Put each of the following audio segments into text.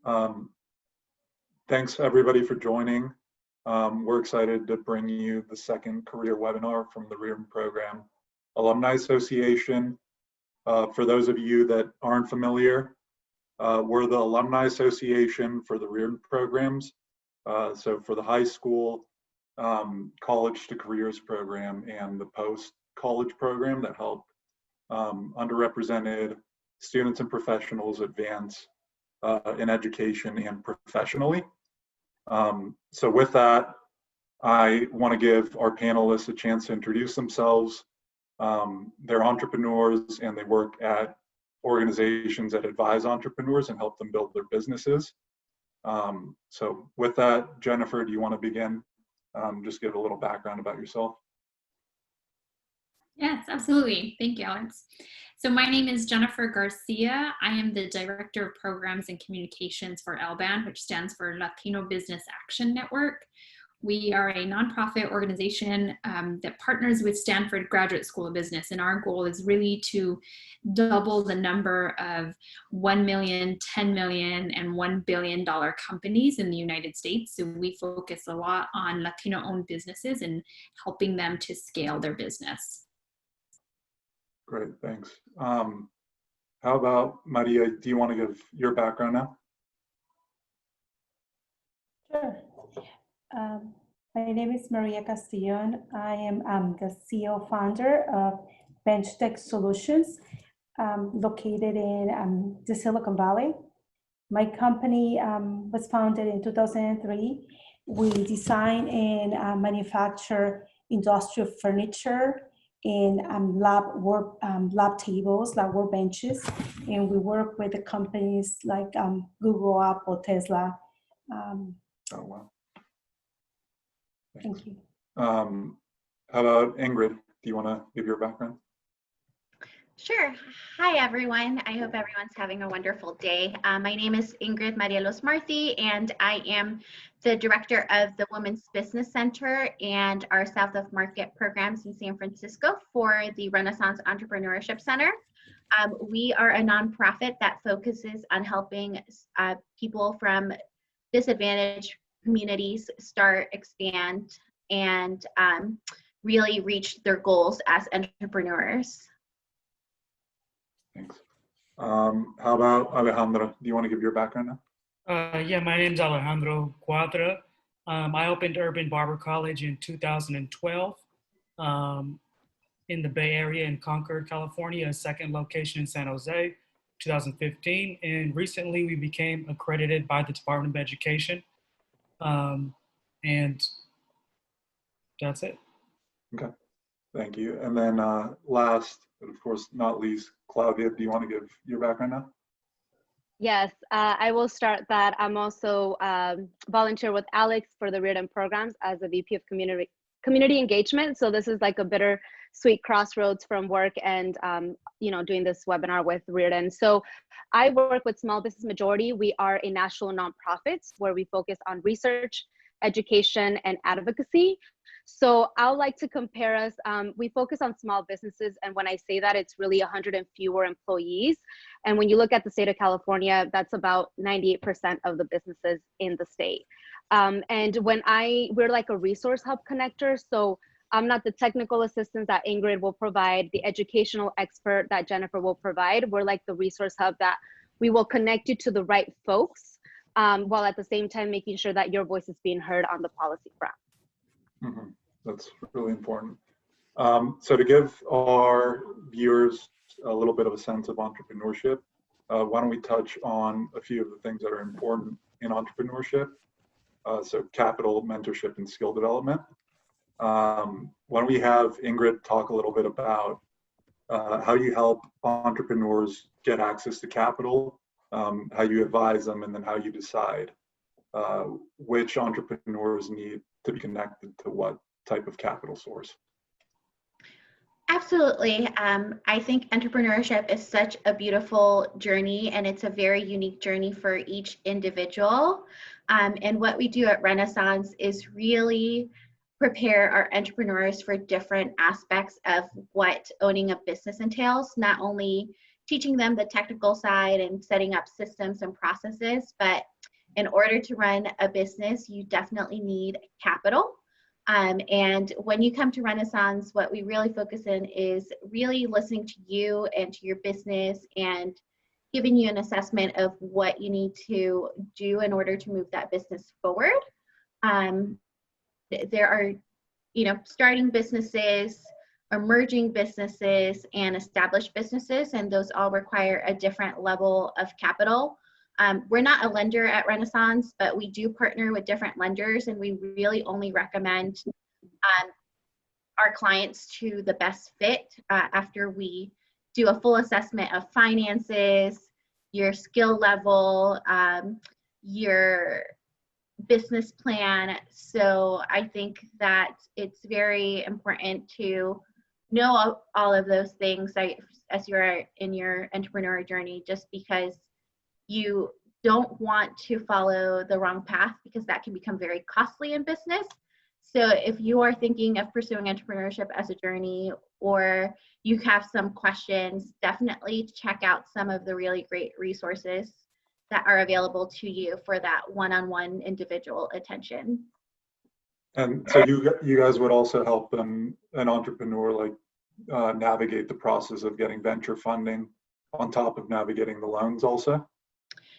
Um, Thanks everybody for joining. We're excited to bring you the second career webinar from the Reardon Program Alumni Association. For those of you that aren't familiar, we're the Alumni Association for the Reardon programs. So for the high school, college to careers program and the post-college program that help underrepresented students and professionals advance in education and professionally. So with that, I want to give our panelists a chance to introduce themselves. They're entrepreneurs and they work at organizations that advise entrepreneurs and help them build their businesses. So with that, Jennifer, do you want to begin? Just give a little background about yourself. Yes, absolutely. Thank you, Alex. So my name is Jennifer Garcia. I am the Director of Programs and Communications for LBAN, which stands for Latino Business Action Network. We are a nonprofit organization that partners with Stanford Graduate School of Business, and our goal is really to double the number of 1 million, 10 million, and $1 billion companies in the United States. So we focus a lot on Latino-owned businesses and helping them to scale their business. Great, thanks. How about Maria? Do you want to give your background now? Sure. My name is Maria Castellon. I am the CEO founder of Bench-Tek Solutions, located in the Silicon Valley. My company was founded in 2003. We design and manufacture industrial furniture in lab tables, lab workbenches, and we work with the companies like Google, Apple, Tesla. Oh, wow. Thank you. How about Ingrid? Do you want to give your background? Sure. Hi, everyone. I hope everyone's having a wonderful day. My name is Ingrid Marielos Marthy, and I am the director of the Women's Business Center and our South of Market programs in San Francisco for the Renaissance Entrepreneurship Center. We are a nonprofit that focuses on helping people from disadvantaged communities start, expand, and really reach their goals as entrepreneurs. Thanks. How about Alejandro? Do you want to give your background now? Yeah, my name's Alejandro Cuadra. I opened Urban Barber College in 2012 in the Bay Area in Concord, California, a second location in San Jose, 2015. And recently we became accredited by the Department of Education. And that's it. Okay, thank you. And then last, but of course not least, Claudia, do you want to give your background now? Yes, I will start that. I'm also volunteer with Alex for the Reardon programs as a VP of community engagement. So this is like a bittersweet crossroads from work and doing this webinar with Reardon. So I work with Small Business Majority. We are a national nonprofit where we focus on research, education, and advocacy. So I would like to compare us. We focus on small businesses, and when I say that, it's really 100 and fewer employees. And when you look at the state of California, that's about 98% of the businesses in the state. And we're like a resource hub connector. So I'm not the technical assistance that Ingrid will provide, the educational expert that Jennifer will provide. We're like the resource hub that we will connect you to the right folks, while at the same time making sure that your voice is being heard on the policy front. Mm-hmm. That's really important. So to give our viewers a little bit of a sense of entrepreneurship, why don't we touch on a few of the things that are important in entrepreneurship? So capital, mentorship, and skill development. Why don't we have Ingrid talk a little bit about how you help entrepreneurs get access to capital, how you advise them, and then how you decide which entrepreneurs need to be connected to what type of capital source. Absolutely. I think entrepreneurship is such a beautiful journey, and it's a very unique journey for each individual. And what we do at Renaissance is really prepare our entrepreneurs for different aspects of what owning a business entails, not only teaching them the technical side and setting up systems and processes. But in order to run a business, you definitely need capital. And when you come to Renaissance, what we really focus in is really listening to you and to your business and giving you an assessment of what you need to do in order to move that business forward. There are, starting businesses, emerging businesses, and established businesses, and those all require a different level of capital. We're not a lender at Renaissance, but we do partner with different lenders, and we really only recommend our clients to the best fit after we do a full assessment of finances, your skill level, your business plan. So I think that it's very important to know all of those things as you're in your entrepreneurial journey, just because you don't want to follow the wrong path, because that can become very costly in business. So if you are thinking of pursuing entrepreneurship as a journey, or you have some questions, definitely check out some of the really great resources that are available to you for that one-on-one individual attention. And so you guys would also help an entrepreneur navigate the process of getting venture funding on top of navigating the loans also?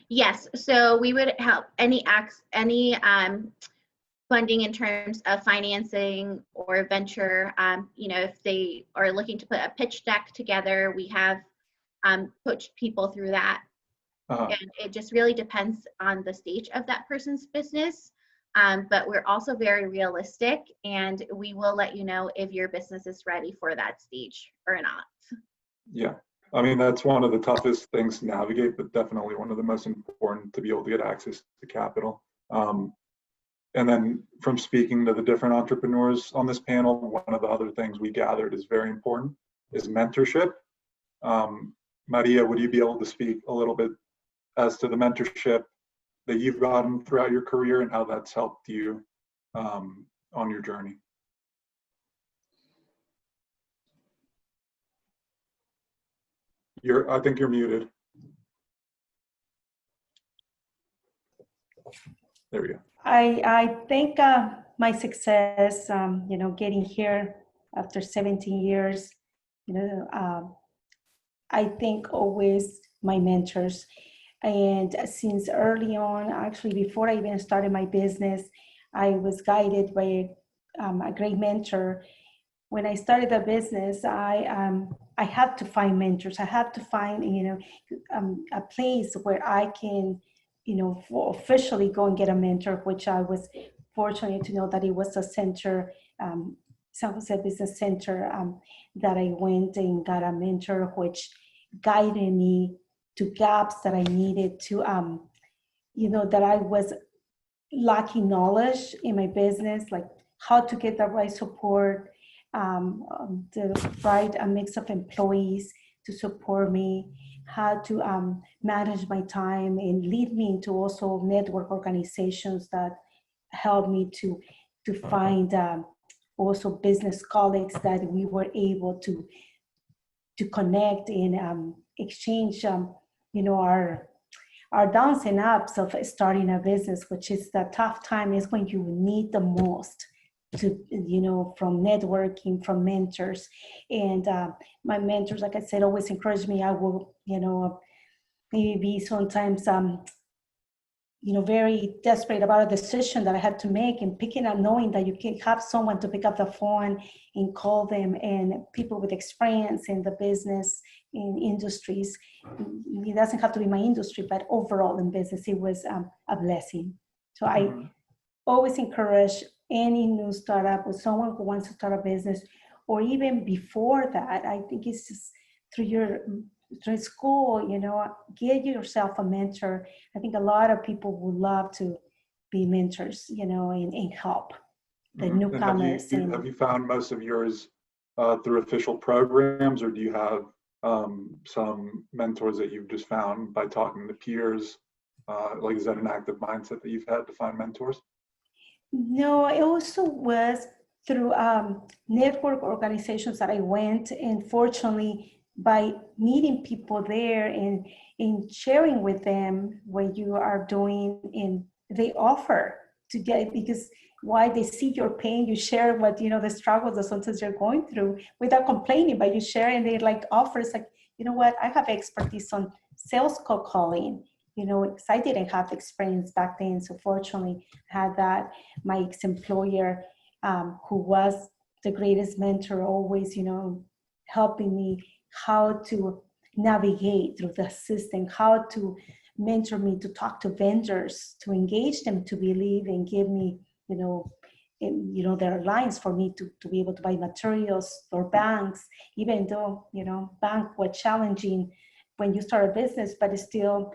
Yes, so we would help any funding in terms of financing or venture. If they are looking to put a pitch deck together, we have coached people through that. And it just really depends on the stage of that person's business. But we're also very realistic, and we will let you know if your business is ready for that stage or not. Yeah, I mean, that's one of the toughest things to navigate, but definitely one of the most important to be able to get access to capital. And then from speaking to the different entrepreneurs on this panel, one of the other things we gathered is very important is mentorship. Maria, would you be able to speak a little bit as to the mentorship that you've gotten throughout your career and how that's helped you on your journey? I think you're muted. There we go. I think my success, getting here after 17 years, I think always my mentors. And since early on, actually before I even started my business, I was guided by a great mentor. When I started the business, I had to find mentors. I had to find, a place where I can, officially go and get a mentor, which I was fortunate to know that it was a center, San Jose Business Center, that I went and got a mentor, which guided me to gaps that I needed to, that I was lacking knowledge in my business, like how to get the right support, the right mix of employees to support me, how to manage my time, and lead me into also network organizations that helped me to find also business colleagues that we were able to connect and exchange, our downs and ups of starting a business, which is the tough time is when you need the most to, from networking, from mentors. And my mentors, like I said, always encourage me. I will, maybe be sometimes, very desperate about a decision that I had to make, and picking up, knowing that you can have someone to pick up the phone and call them, and people with experience in the business, in industries. It doesn't have to be my industry, but overall in business, it was a blessing. So I always encourage any new startup or someone who wants to start a business, or even before that, I think it's just through school, get yourself a mentor. I think a lot of people would love to be mentors, and help the newcomers. Have you found most of yours through official programs, or do you have some mentors that you've just found by talking to peers? Is that an active mindset that you've had to find mentors? No, it also was through network organizations that I went, and fortunately, by meeting people there and sharing with them what you are doing, and they offer to get, because why, they see your pain, you share what, the struggles that sometimes you're going through without complaining, but you share, and they like offer. It's like, you know what, I have expertise on sales cold calling, because I didn't have experience back then. So fortunately, I had that. My ex-employer, who was the greatest mentor, always, helping me how to navigate through the system, how to mentor me to talk to vendors, to engage them, to believe and give me, their lines for me to be able to buy materials, or banks, even though, bank was challenging when you start a business, but it's still,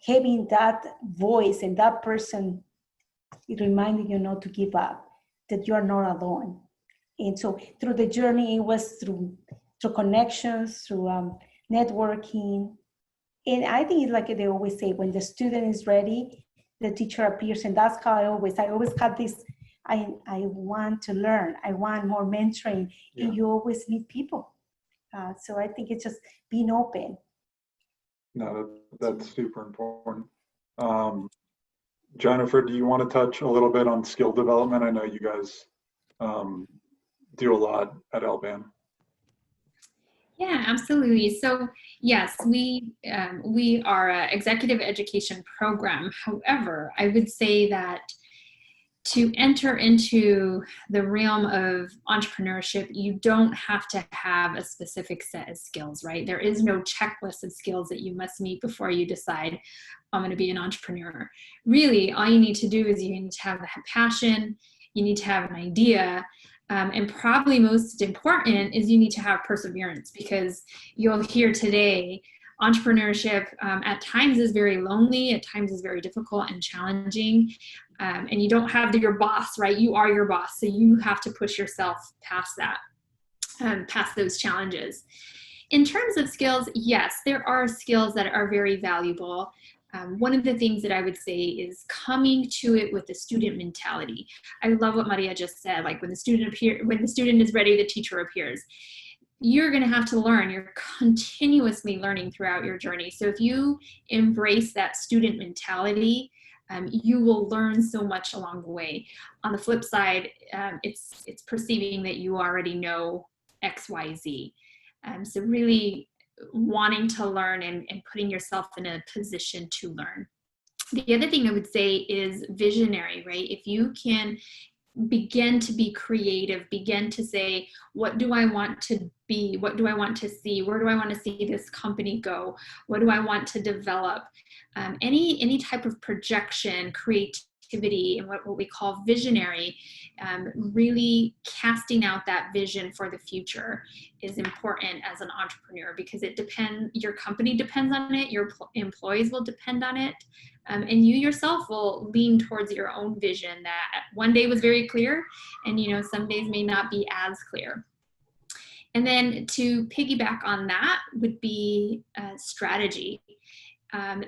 having that voice and that person reminding you not to give up, that you are not alone. And so through the journey, it was through connections, through networking. And I think it's like they always say, when the student is ready, the teacher appears. And that's how I always had this, I want to learn. I want more mentoring. Yeah. And you always meet people. So I think it's just being open. No, that's super important. Jennifer, do you want to touch a little bit on skill development? I know you guys do a lot at LBAN. Yeah, absolutely. So yes, we are an executive education program. However, I would say that to enter into the realm of entrepreneurship, you don't have to have a specific set of skills, right? There is no checklist of skills that you must meet before you decide, I'm going to be an entrepreneur. Really, all you need to do is you need to have the passion, you need to have an idea, and probably most important is you need to have perseverance, because you'll hear today, entrepreneurship at times is very lonely, at times is very difficult and challenging, and you don't have your boss, right? You are your boss, so you have to push yourself past that, past those challenges. In terms of skills, yes, there are skills that are very valuable. One of the things that I would say is coming to it with the student mentality. I love what Maria just said, like when the student is ready, the teacher appears. You're going to have to learn. You're continuously learning throughout your journey. So if you embrace that student mentality, you will learn so much along the way. On the flip side, it's perceiving that you already know X, Y, Z. So really wanting to learn and putting yourself in a position to learn. The other thing I would say is visionary, right? If you can begin to be creative, begin to say, what do I want to be? What do I want to see? Where do I want to see this company go? What do I want to develop? Any type of projection, creativity, and what we call visionary, really casting out that vision for the future is important as an entrepreneur, because your company depends on it, your employees will depend on it, and you yourself will lean towards your own vision that one day was very clear, and some days may not be as clear. And then to piggyback on that would be strategy.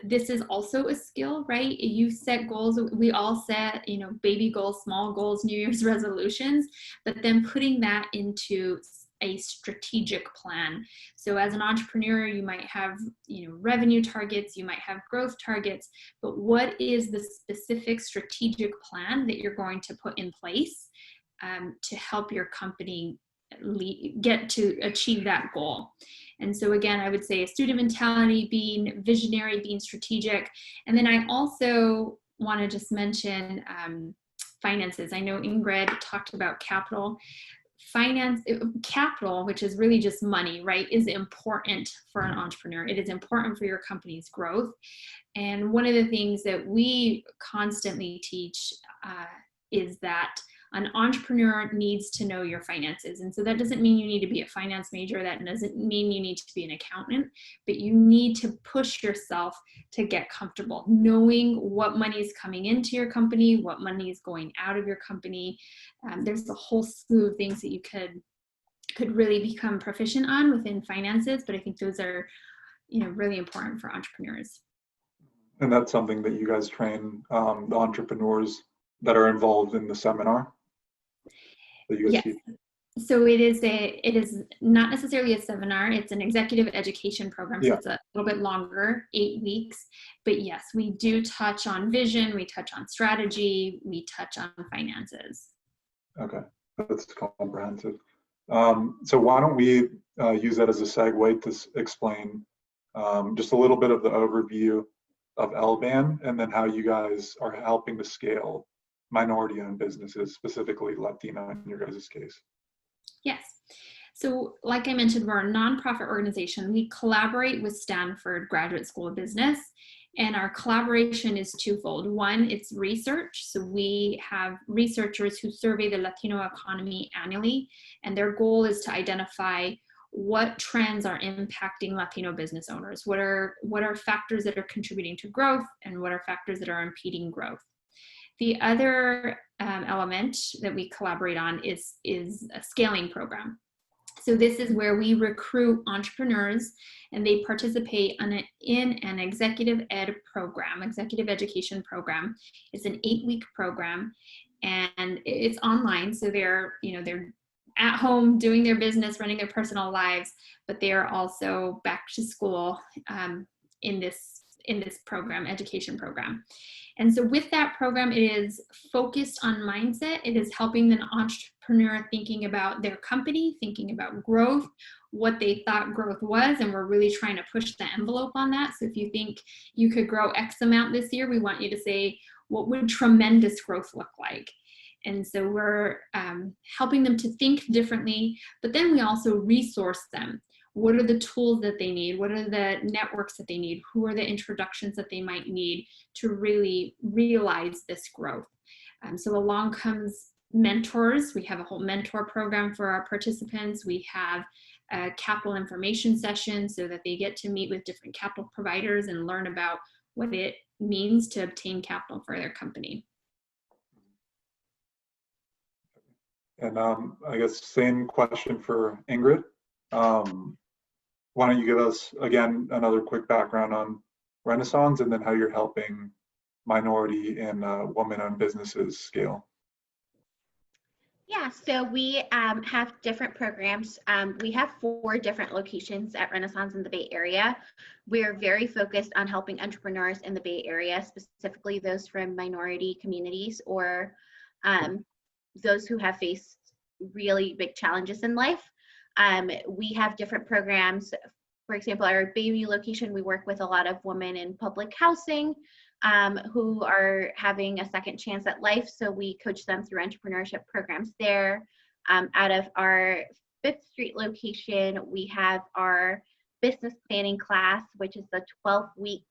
This is also a skill, right? You set goals. We all set, baby goals, small goals, New Year's resolutions, but then putting that into a strategic plan. So as an entrepreneur, you might have, revenue targets, you might have growth targets, but what is the specific strategic plan that you're going to put in place to help your company get to achieve that goal? And so again, I would say a student mentality, being visionary, being strategic. And then I also want to just mention finances. I know Ingrid talked about capital. Capital, which is really just money, right, is important for an entrepreneur. It is important for your company's growth. And one of the things that we constantly teach is that an entrepreneur needs to know your finances. And so that doesn't mean you need to be a finance major. That doesn't mean you need to be an accountant, but you need to push yourself to get comfortable knowing what money is coming into your company, what money is going out of your company. There's a whole slew of things that you could really become proficient on within finances, but I think those are, really important for entrepreneurs. And that's something that you guys train the entrepreneurs that are involved in the seminar that you guys teach? So it is not necessarily a seminar. It's an executive education program. So Yeah. it's a little bit longer, 8 weeks. But yes, we do touch on vision. We touch on strategy. We touch on finances. Okay, that's comprehensive. So why don't we use that as a segue to explain just a little bit of the overview of LBAN and then how you guys are helping to scale minority-owned businesses, specifically Latino in your guys' case. Yes. So like I mentioned, we're a nonprofit organization. We collaborate with Stanford Graduate School of Business, and our collaboration is twofold. One, it's research. So we have researchers who survey the Latino economy annually, and their goal is to identify what trends are impacting Latino business owners. What are factors that are contributing to growth, and what are factors that are impeding growth? The other element that we collaborate on is a scaling program. So this is where we recruit entrepreneurs and they participate in an executive ed program, executive education program. It's an 8-week program and it's online. So they're at home doing their business, running their personal lives, but they are also back to school in this program, education program. And so with that program, it is focused on mindset. It is helping an entrepreneur thinking about their company, thinking about growth, what they thought growth was, and we're really trying to push the envelope on that. So if you think you could grow X amount this year, we want you to say, what would tremendous growth look like? And so we're helping them to think differently, but then we also resource them. What are the tools that they need? What are the networks that they need? Who are the introductions that they might need to really realize this growth? So along comes mentors. We have a whole mentor program for our participants. We have a capital information session so that they get to meet with different capital providers and learn about what it means to obtain capital for their company. And I guess same question for Ingrid. Why don't you give us, again, another quick background on Renaissance and then how you're helping minority and woman-owned businesses scale? Yeah, so we have different programs. We have 4 different locations at Renaissance in the Bay Area. We're very focused on helping entrepreneurs in the Bay Area, specifically those from minority communities or those who have faced really big challenges in life. We have different programs. For example, our Bayview location, we work with a lot of women in public housing who are having a second chance at life. So we coach them through entrepreneurship programs there. Out of our 5th Street location, we have our business planning class, which is a 12-week,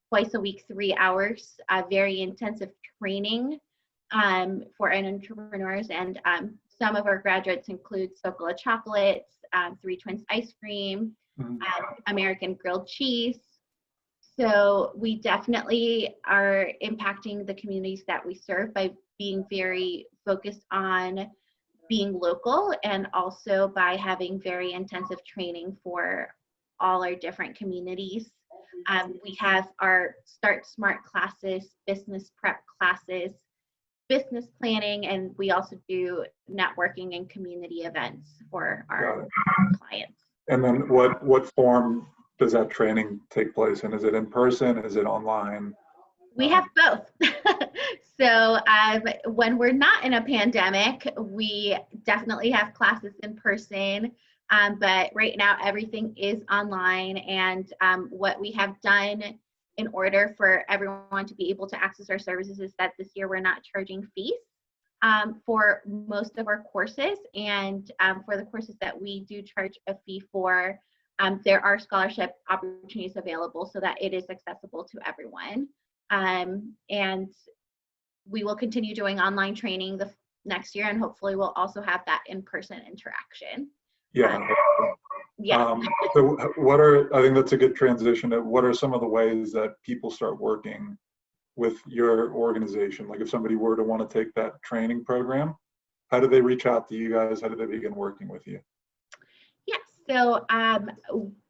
twice a week, 3 hours, very intensive training for entrepreneurs. And some of our graduates include Sokola Chocolates, 3 Twins Ice Cream, American Grilled Cheese. So we definitely are impacting the communities that we serve by being very focused on being local and also by having very intensive training for all our different communities. We have our Start Smart classes, business prep classes, business planning, and we also do networking and community events for our clients. And then what form does that training take place in? Is it in person? Is it online? We have both. So when we're not in a pandemic, we definitely have classes in person. But right now, everything is online. And what we have done in order for everyone to be able to access our services is that this year we're not charging fees for most of our courses. And for the courses that we do charge a fee for, there are scholarship opportunities available so that it is accessible to everyone. And we will continue doing online training the next year, and hopefully we'll also have that in-person interaction. Yeah. Yeah. So I think that's a good transition. What are some of the ways that people start working with your organization? Like if somebody were to want to take that training program, how do they reach out to you guys? How do they begin working with you? Yeah, so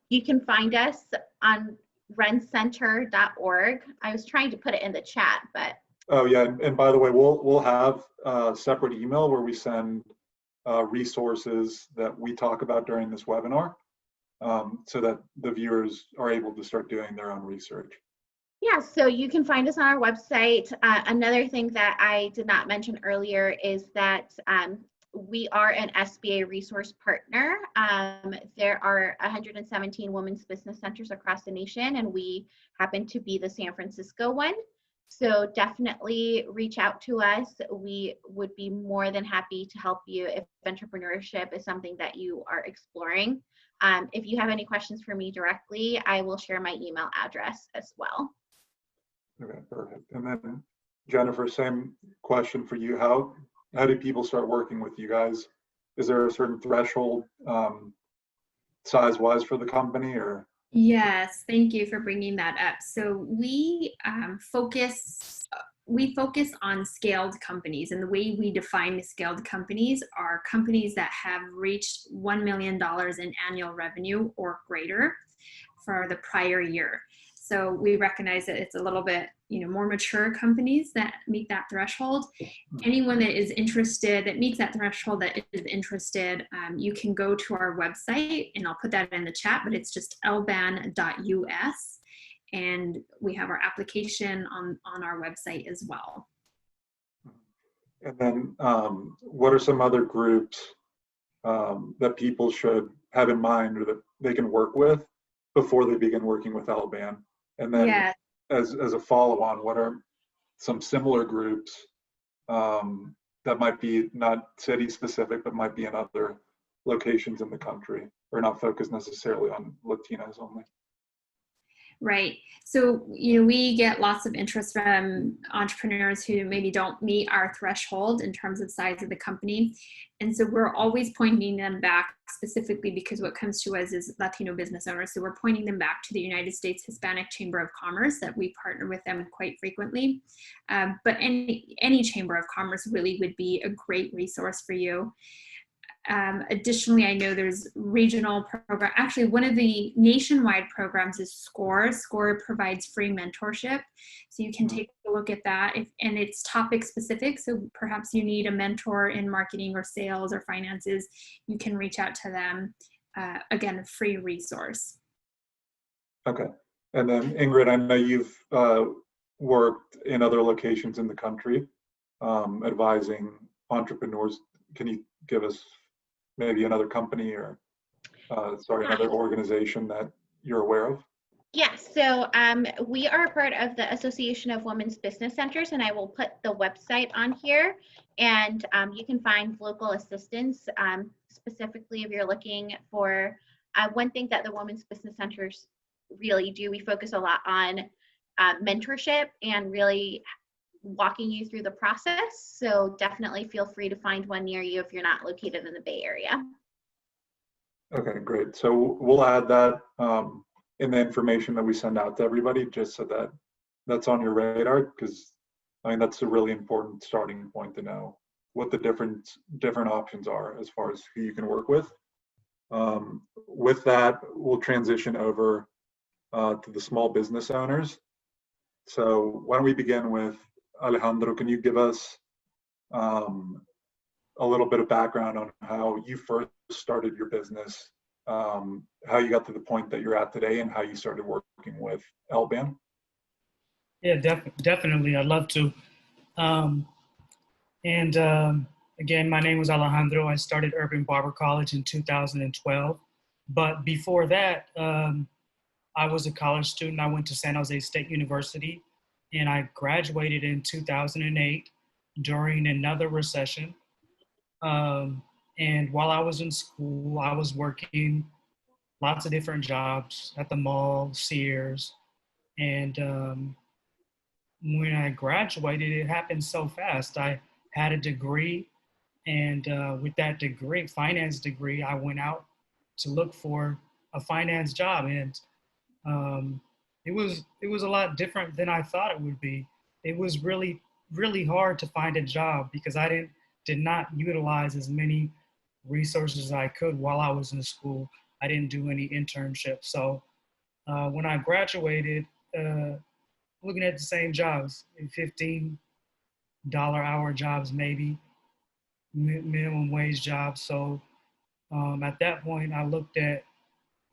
you can find us on rencenter.org. I was trying to put it in the chat, but. Oh yeah, and by the way, we'll have a separate email where we send resources that we talk about during this webinar, so that the viewers are able to start doing their own research? Yeah, so you can find us on our website. Another thing that I did not mention earlier is that we are an SBA resource partner. There are 117 women's business centers across the nation, and we happen to be the San Francisco one. So definitely reach out to us. We would be more than happy to help you if entrepreneurship is something that you are exploring. If you have any questions for me directly, I will share my email address as well. Okay, perfect. And then Jennifer, same question for you. How do people start working with you guys? Is there a certain threshold size-wise for the company, or? Yes, thank you for bringing that up. So we focus on scaled companies, and the way we define scaled companies are companies that have reached $1 million in annual revenue or greater for the prior year. So we recognize that it's a little bit, more mature companies that meet that threshold. Anyone that is interested, that meets that threshold, that is interested, you can go to our website, and I'll put that in the chat, but it's just lban.us. And we have our application on our website as well. And then what are some other groups that people should have in mind or that they can work with before they begin working with LBAN? And then as a follow-on, what are some similar groups that might be not city specific, but might be in other locations in the country, or not focused necessarily on Latinos only? Right. So, we get lots of interest from entrepreneurs who maybe don't meet our threshold in terms of size of the company. And so we're always pointing them back, specifically because what comes to us is Latino business owners. So we're pointing them back to the United States Hispanic Chamber of Commerce, that we partner with them quite frequently. But any Chamber of Commerce really would be a great resource for you. Additionally, I know there's regional program. Actually, one of the nationwide programs is SCORE. SCORE provides free mentorship. So you can take a look at that, and it's topic specific. So perhaps you need a mentor in marketing or sales or finances. You can reach out to them. Again, a free resource. Okay. And then Ingrid, I know you've worked in other locations in the country, advising entrepreneurs. Can you give us maybe another company or another organization that you're aware of? Yes, so we are a part of the Association of Women's Business Centers, and I will put the website on here, and you can find local assistance, specifically if you're looking for one thing that the Women's Business Centers really do. We focus a lot on mentorship and really walking you through the process. So definitely feel free to find one near you if you're not located in the Bay Area. Okay, great. So we'll add that in the information that we send out to everybody, just so that that's on your radar, because that's a really important starting point to know what the different options are as far as who you can work with. With that, we'll transition over to the small business owners. So why don't we begin with Alejandro? Can you give us a little bit of background on how you first started your business, how you got to the point that you're at today, and how you started working with LBAN? Yeah, definitely. I'd love to. Again, my name was Alejandro. I started Urban Barber College in 2012. But before that, I was a college student. I went to San Jose State University, and I graduated in 2008 during another recession. And while I was in school, I was working lots of different jobs at the mall, Sears. And when I graduated, it happened so fast. I had a degree, and with that degree, finance degree, I went out to look for a finance job. And it was a lot different than I thought it would be. It was really, really hard to find a job because I did not utilize as many resources as I could while I was in school. I didn't do any internships. So when I graduated, looking at the same jobs, $15 hour jobs maybe, minimum wage jobs. So at that point, I looked at,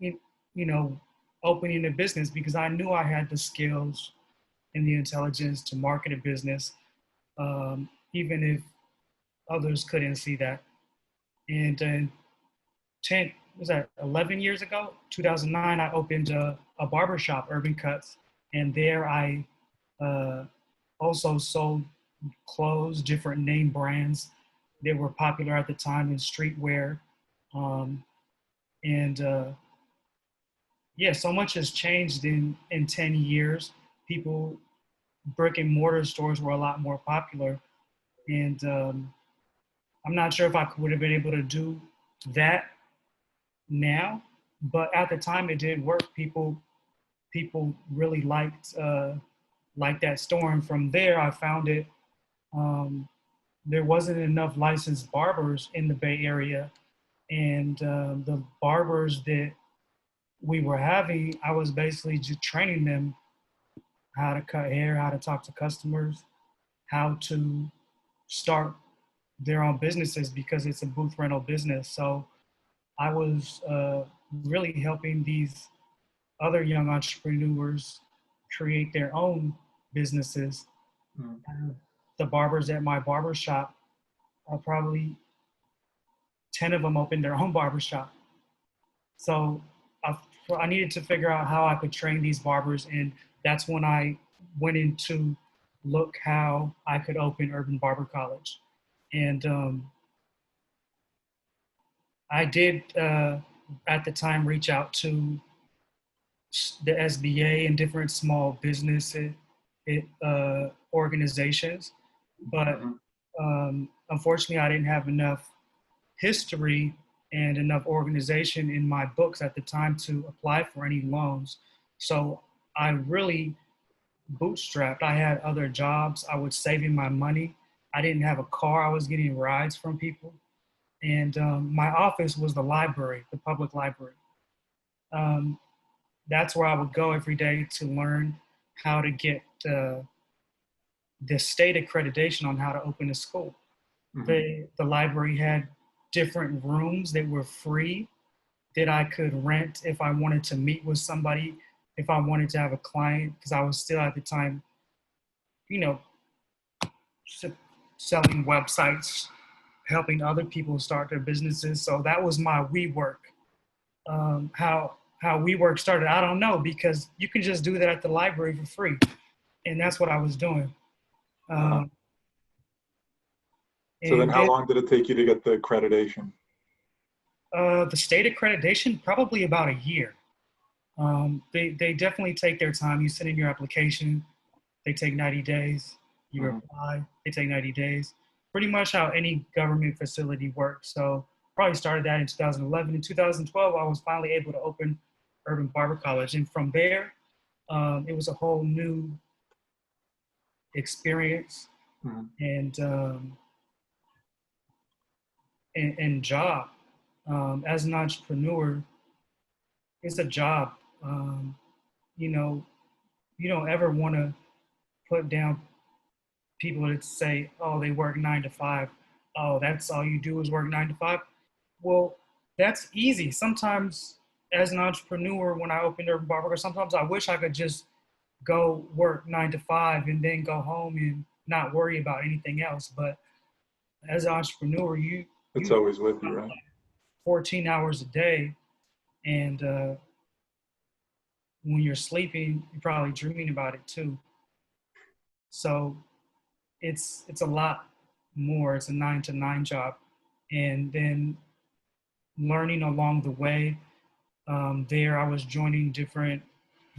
you know, opening a business because I knew I had the skills and the intelligence to market a business, even if others couldn't see that. And 10, was that 11 years ago, 2009, I opened a barber shop, Urban Cuts. And there I also sold clothes, different name brands that were popular at the time in streetwear. And yeah, so much has changed in 10 years. People, brick and mortar stores were a lot more popular. And I'm not sure if I would have been able to do that now, but at the time it did work. People really liked that store. And from there, I found it. There wasn't enough licensed barbers in the Bay Area, and the barbers that we were having, I was basically just training them how to cut hair, how to talk to customers, how to start their own businesses because it's a booth rental business. So I was really helping these other young entrepreneurs create their own businesses. The barbers at my barber shop, probably 10 of them opened their own barber shop. So I needed to figure out how I could train these barbers, and that's when I went into look how I could open Urban Barber College. And I did at the time reach out to the SBA and different small business organizations, but unfortunately I didn't have enough history and enough organization in my books at the time to apply for any loans. So I really bootstrapped. I had other jobs. I was saving my money. I didn't have a car. I was getting rides from people. And my office was the library, the public library. That's where I would go every day to learn how to get the state accreditation on how to open a school. The library had different rooms that were free that I could rent if I wanted to meet with somebody, if I wanted to have a client, because I was still at the time, you know, selling websites, helping other people start their businesses. So that was my WeWork. How WeWork started, I don't know, because you can just do that at the library for free. And that's what I was doing. So then how long did it take you to get the accreditation? The state accreditation, probably about a year. They definitely take their time. You send in your application, they take 90 days. You apply, they take 90 days. Pretty much how any government facility works. So probably started that in 2011. In 2012, I was finally able to open Urban Barber College. And from there, it was a whole new experience and job. As an entrepreneur, it's a job. You know, you don't ever want to put down people that say, oh, they work 9 to 5. Oh, that's all you do is work 9 to 5. Well, that's easy. Sometimes as an entrepreneur, when I opened Urban Barber, sometimes I wish I could just go work 9 to 5 and then go home and not worry about anything else. But as an entrepreneur, it's always with you, right? 14 hours a day. And when you're sleeping, you're probably dreaming about it too. So it's a lot more. It's a 9 to 9 job. And then learning along the way, there I was joining different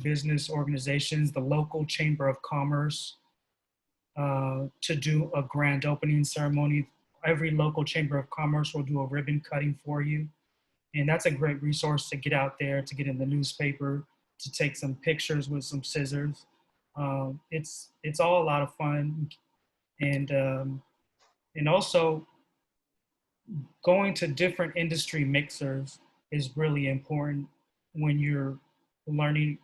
business organizations, the local Chamber of Commerce, to do a grand opening ceremony. Every local Chamber of Commerce will do a ribbon cutting for you. And that's a great resource to get out there, to get in the newspaper, to take some pictures with some scissors. It's all a lot of fun. And also going to different industry mixers is really important when you're learning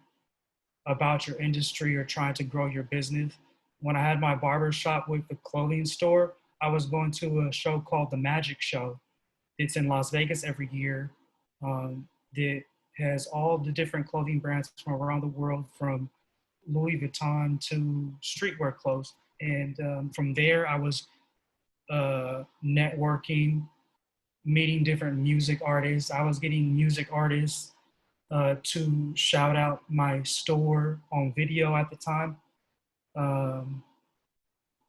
about your industry or trying to grow your business. When I had my barber shop with the clothing store, I was going to a show called The Magic Show. It's in Las Vegas every year. That has all the different clothing brands from around the world, from Louis Vuitton to streetwear clothes. And from there, I was networking, meeting different music artists. I was getting music artists to shout out my store on video at the time.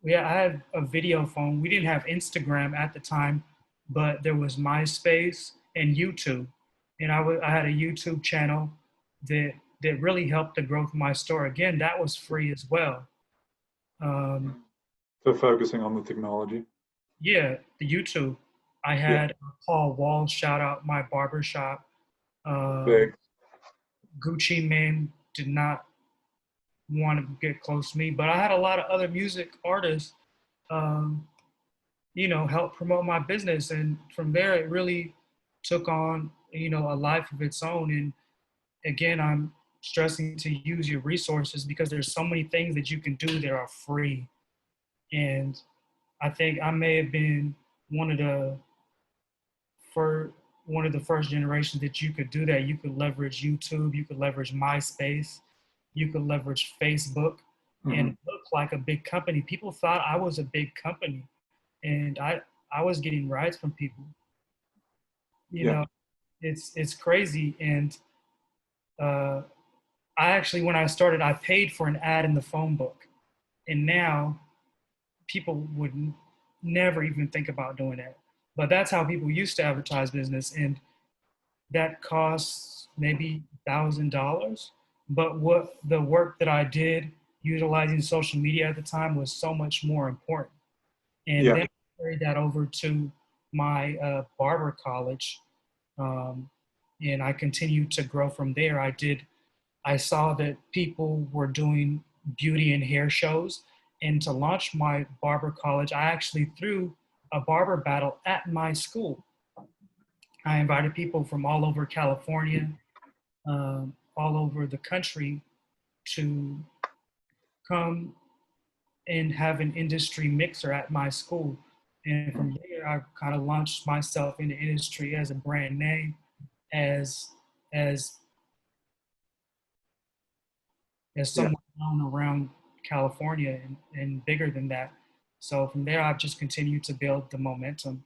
Yeah, I had a video phone. We didn't have Instagram at the time, but there was MySpace and YouTube. And I had a YouTube channel that really helped the growth of my store. Again, that was free as well. So focusing on the technology. Yeah, the YouTube. I had Paul Wall shout out my barber shop. Big. Gucci Mane did not want to get close to me, but I had a lot of other music artists, help promote my business. And from there, it really took on, a life of its own. And again, I'm stressing to use your resources, because there's so many things that you can do that are free. And I think I may have been one of the first generations that you could do that. You could leverage YouTube, you could leverage MySpace, you could leverage Facebook, and look like a big company. People thought I was a big company, and I was getting rides from people. You know, it's crazy. And I actually, when I started, I paid for an ad in the phone book, and now people would never even think about doing that. But that's how people used to advertise business, and that costs maybe $1,000. But what the work that I did utilizing social media at the time was so much more important. And then I carried that over to my barber college, and I continued to grow from there. I saw that people were doing beauty and hair shows, and to launch my barber college, I actually threw a barber battle at my school. I invited people from all over California, all over the country, to come and have an industry mixer at my school. And from there, I kind of launched myself in the industry as a brand name, as someone known around California, and bigger than that. So from there, I've just continued to build the momentum.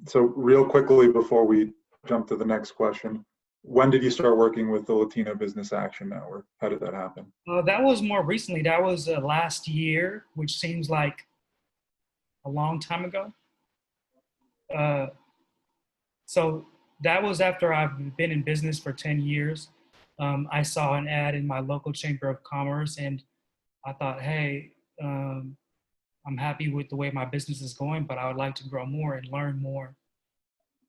So real quickly before we jump to the next question, when did you start working with the Latino Business Action Network? How did that happen? That was more recently. That was last year, which seems like a long time ago. So that was after I've been in business for 10 years. I saw an ad in my local Chamber of Commerce, and I thought, hey, I'm happy with the way my business is going, but I would like to grow more and learn more.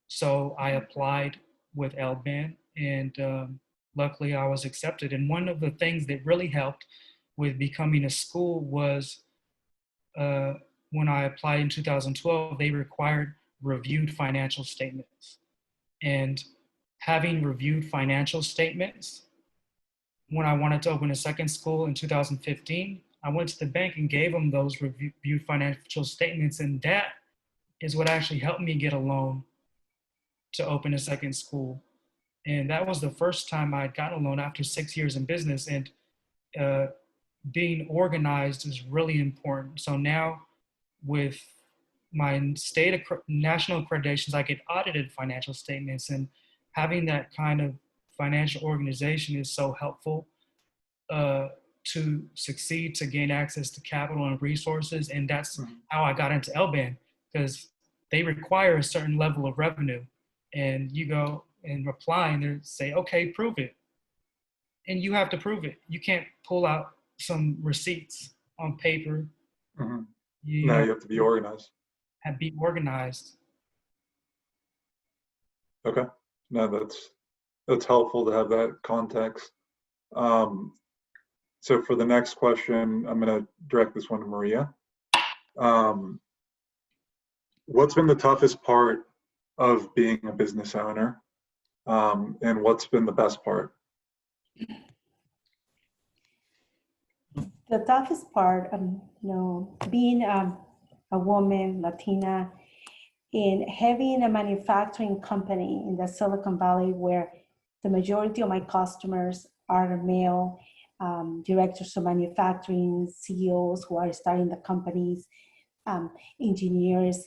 So I applied with LBAN, and luckily I was accepted. And one of the things that really helped with becoming a school was when I applied in 2012, they required reviewed financial statements. And having reviewed financial statements, when I wanted to open a second school in 2015, I went to the bank and gave them those reviewed financial statements, and that is what actually helped me get a loan to open a second school. And that was the first time I had gotten a loan after 6 years in business. And being organized is really important. So now with my national accreditations, I get audited financial statements, and having that kind of financial organization is so helpful to succeed, to gain access to capital and resources. And that's how I got into LBAN, because they require a certain level of revenue, and you go and reply and they say, okay, prove it. And you have to prove it. You can't pull out some receipts on paper. You have to be organized. Be organized. Okay. No, that's helpful to have that context. So for the next question, I'm going to direct this one to Maria. What's been the toughest part of being a business owner, and what's been the best part? The toughest part, being a woman, Latina, and having a manufacturing company in the Silicon Valley where the majority of my customers are male, directors of manufacturing, CEOs who are starting the companies, engineers.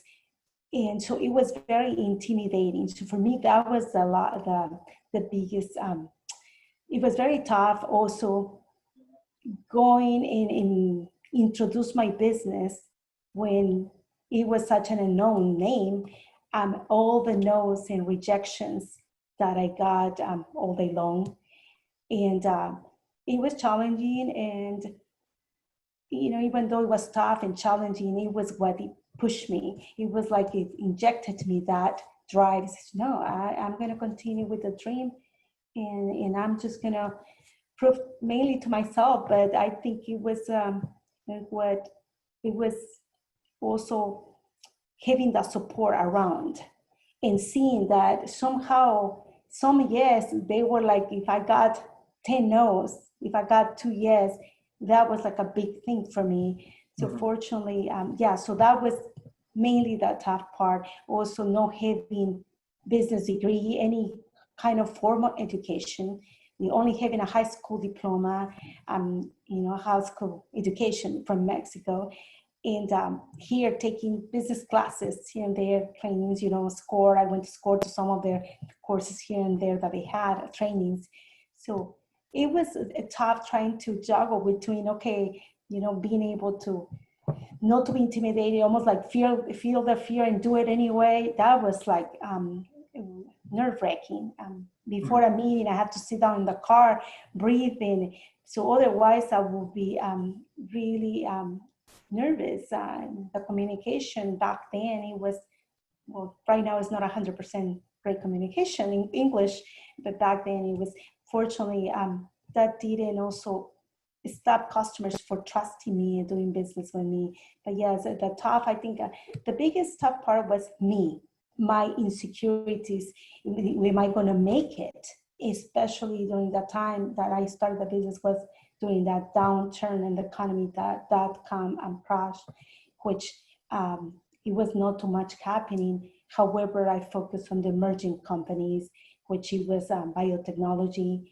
And so it was very intimidating. So for me, that was the biggest, it was very tough also going in and introduce my business when it was such an unknown name, all the no's and rejections that I got all day long. And it was challenging, and even though it was tough and challenging, it was what it pushed me. It was like it injected me that drive. No, I'm going to continue with the dream, and I'm just going to prove mainly to myself. But I think it was what it was also having the support around and seeing that somehow some yes, they were like, if I got 10 no's, if I got 2 yes, that was like a big thing for me. So fortunately, so that was mainly the tough part. Also not having business degree, any kind of formal education. We only having a high school diploma, high school education from Mexico. And here taking business classes here and there, trainings, SCORE. I went to SCORE to some of their courses here and there that they had, trainings. So it was a tough trying to juggle between, being able to not to be intimidated, almost like feel the fear and do it anyway. That was like nerve-wracking. Before a meeting, I had to sit down in the car, breathe in. So otherwise I would be really nervous. The communication back then, it was, right now it's not 100% great communication in English, but back then it was, fortunately, that didn't also stop customers for trusting me and doing business with me. But yes, I think the biggest tough part was me, my insecurities. Am I going to make it? Especially during that time that I started the business, was during that downturn in the economy, that dot-com crash, which it was not too much happening. However, I focused on the emerging companies, which it was biotechnology,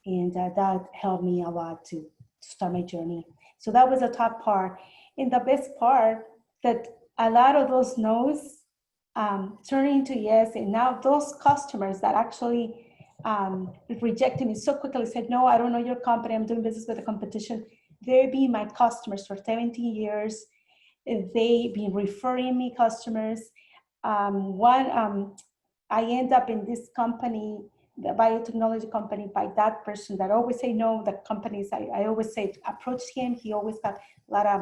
and that helped me a lot to start my journey. So that was the top part. And the best part, that a lot of those no's turned into yes, and now those customers that actually rejected me so quickly, said, no, I don't know your company, I'm doing business with the competition. They've been my customers for 17 years. They've been referring me customers. I end up in this company, the biotechnology company, by that person that always say no. The companies, I always say, approach him. He always got a lot of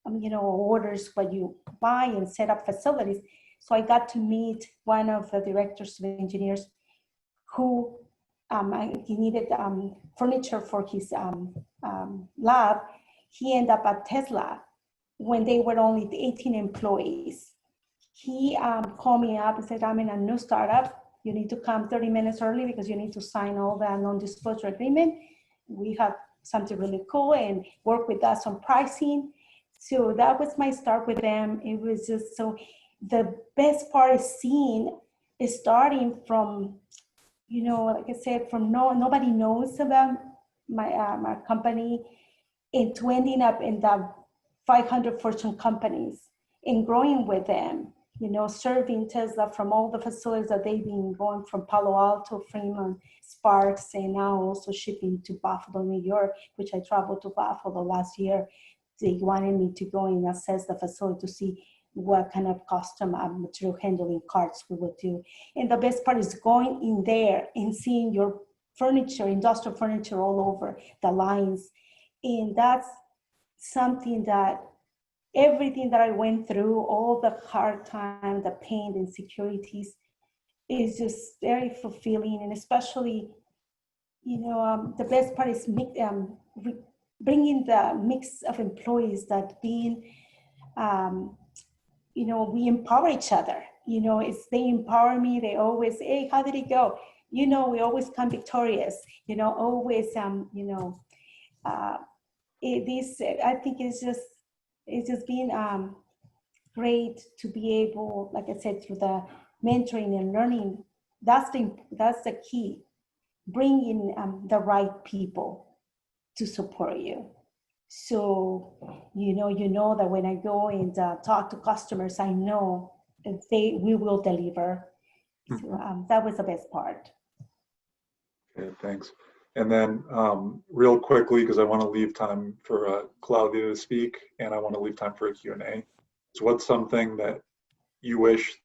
orders when you buy and set up facilities. So I got to meet one of the directors of engineers who he needed furniture for his lab. He ended up at Tesla when they were only 18 employees. He called me up and said, I'm in a new startup. You need to come 30 minutes early because you need to sign all the non-disclosure agreement. We have something really cool, and work with us on pricing. So that was my start with them. It was just so, the best part is seeing, is starting from, like I said, from nobody knows about my company, and to ending up in the 500 Fortune companies and growing with them, serving Tesla from all the facilities that they've been going from Palo Alto, Fremont, Sparks, and now also shipping to Buffalo, New York, which I traveled to Buffalo last year. They wanted me to go and assess the facility to see what kind of custom material handling carts we would do. And the best part is going in there and seeing your furniture, industrial furniture all over the lines. And that's something that everything that I went through, all the hard time, the pain, the insecurities, is just very fulfilling. And especially, the best part is bringing the mix of employees that being, we empower each other. They empower me. They always, hey, how did it go? We always come victorious. Always, I think it's just being great to be able, like I said, through the mentoring and learning, that's the key, bringing the right people to support you. So, you know that when I go and talk to customers, I know we will deliver. So that was the best part. Okay, thanks. And then real quickly, because I want to leave time for Claudia to speak, and I want to leave time for a Q&A. So what's something that you wish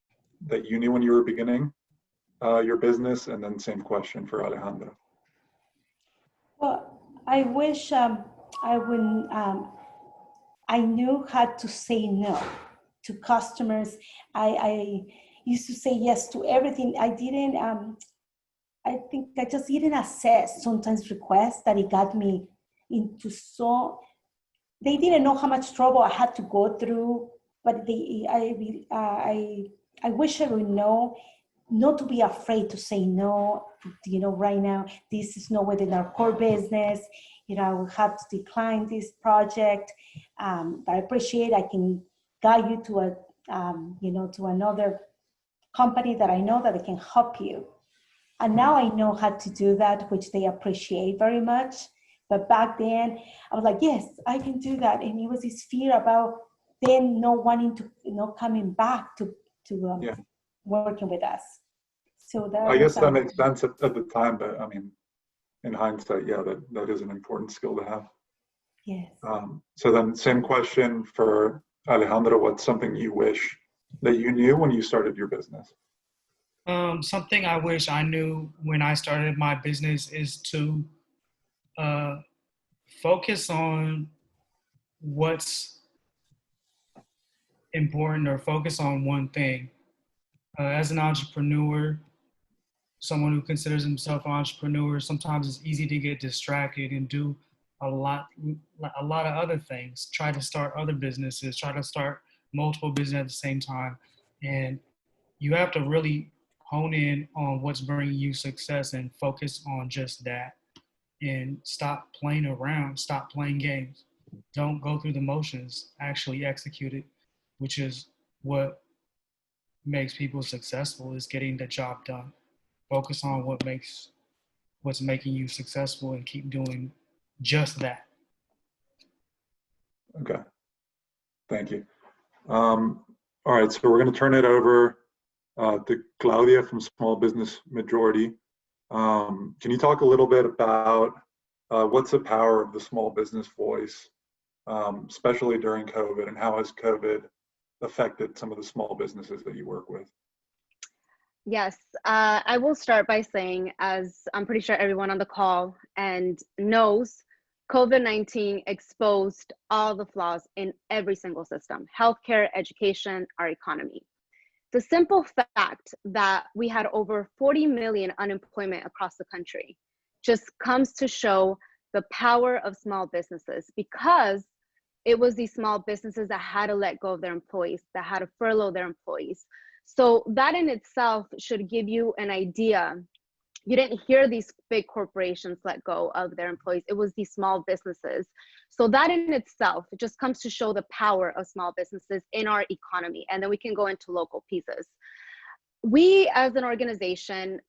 that you knew when you were beginning your business? And then same question for Alejandro. Well, I wish I knew how to say no to customers. I used to say yes to everything. I think I just didn't assess sometimes requests that it got me into they didn't know how much trouble I had to go through, but I wish I would know not to be afraid to say no. Right now, this is not within our core business. I will have to decline this project, but I appreciate I can guide you to to another company that I know that they can help you. And now I know how to do that, which they appreciate very much. But back then, I was like, yes, I can do that. And it was this fear about them not wanting to, coming back to working with us. So that I guess that makes sense at the time, but I mean, in hindsight, yeah, that is an important skill to have. Yes. So then same question for Alejandro. What's something you wish that you knew when you started your business? Something I wish I knew when I started my business is to focus on what's important, or focus on one thing. As an entrepreneur, someone who considers himself an entrepreneur, sometimes it's easy to get distracted and do a lot of other things. Try to start other businesses, try to start multiple businesses at the same time. And you have to really hone in on what's bringing you success and focus on just that. And stop playing around, stop playing games. Don't go through the motions, actually execute it, which is what makes people successful, is getting the job done. Focus on what's making you successful and keep doing just that. Okay, thank you. All right, so we're going to turn it over to Claudia from Small Business Majority. Can you talk a little bit about what's the power of the small business voice, especially during COVID, and how has COVID affected some of the small businesses that you work with? Yes, I will start by saying, as I'm pretty sure everyone on the call and knows, COVID-19 exposed all the flaws in every single system: healthcare, education, our economy. The simple fact that we had over 40 million unemployment across the country just comes to show the power of small businesses, because it was these small businesses that had to let go of their employees, that had to furlough their employees. So that in itself should give you an idea. You didn't hear these big corporations let go of their employees. It was these small businesses. So that in itself, it just comes to show the power of small businesses in our economy. And then we can go into local pieces. We as an organization,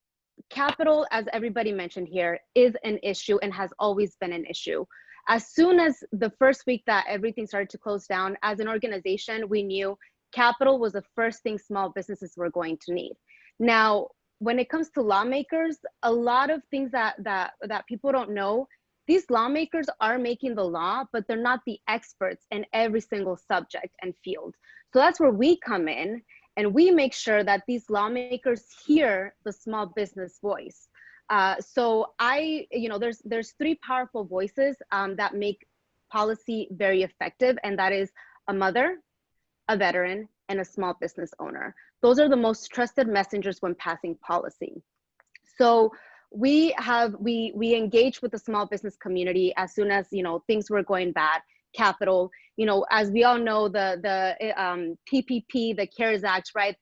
capital, as everybody mentioned here, is an issue and has always been an issue. As soon as the first week that everything started to close down, as an organization, we knew capital was the first thing small businesses were going to need. Now, when it comes to lawmakers, a lot of things that people don't know, these lawmakers are making the law, but they're not the experts in every single subject and field. So that's where we come in, and we make sure that these lawmakers hear the small business voice. So there's three powerful voices that make policy very effective, and that is a mother, a veteran, and a small business owner. Those are the most trusted messengers when passing policy. So we engage with the small business community as soon as things were going bad. Capital, as we all know, the PPP, the CARES Act, right?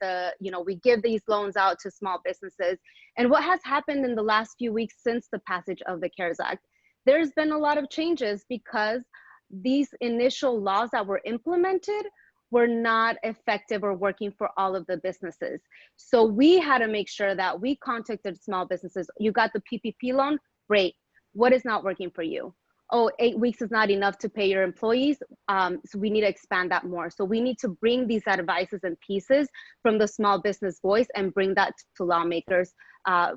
We give these loans out to small businesses. And what has happened in the last few weeks since the passage of the CARES Act, there's been a lot of changes, because these initial laws that were implemented were not effective or working for all of the businesses. So we had to make sure that we contacted small businesses. You got the PPP loan, great. What is not working for you? Oh, 8 weeks is not enough to pay your employees. So we need to expand that more. So we need to bring these advices and pieces from the small business voice and bring that to lawmakers,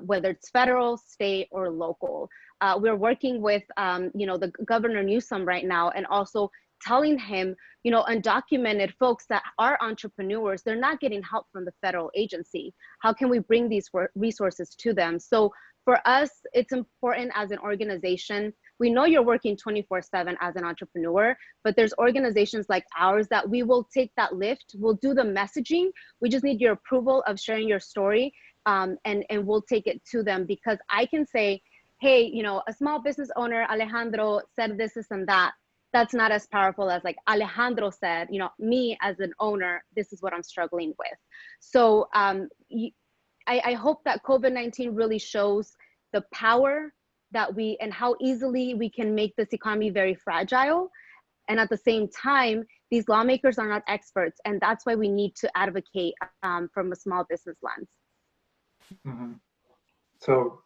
whether it's federal, state, or local. We're working with, the Governor Newsom right now, and also telling him, undocumented folks that are entrepreneurs, they're not getting help from the federal agency. How can we bring these resources to them? So for us, it's important as an organization. We know you're working 24/7 as an entrepreneur, but there's organizations like ours that we will take that lift. We'll do the messaging. We just need your approval of sharing your story, and we'll take it to them, because I can say, hey, a small business owner, Alejandro, said this, and that. That's not as powerful as like Alejandro said, me as an owner, this is what I'm struggling with. So I hope that COVID-19 really shows the power that and how easily we can make this economy very fragile. And at the same time, these lawmakers are not experts. And that's why we need to advocate from a small business lens. Mm-hmm. So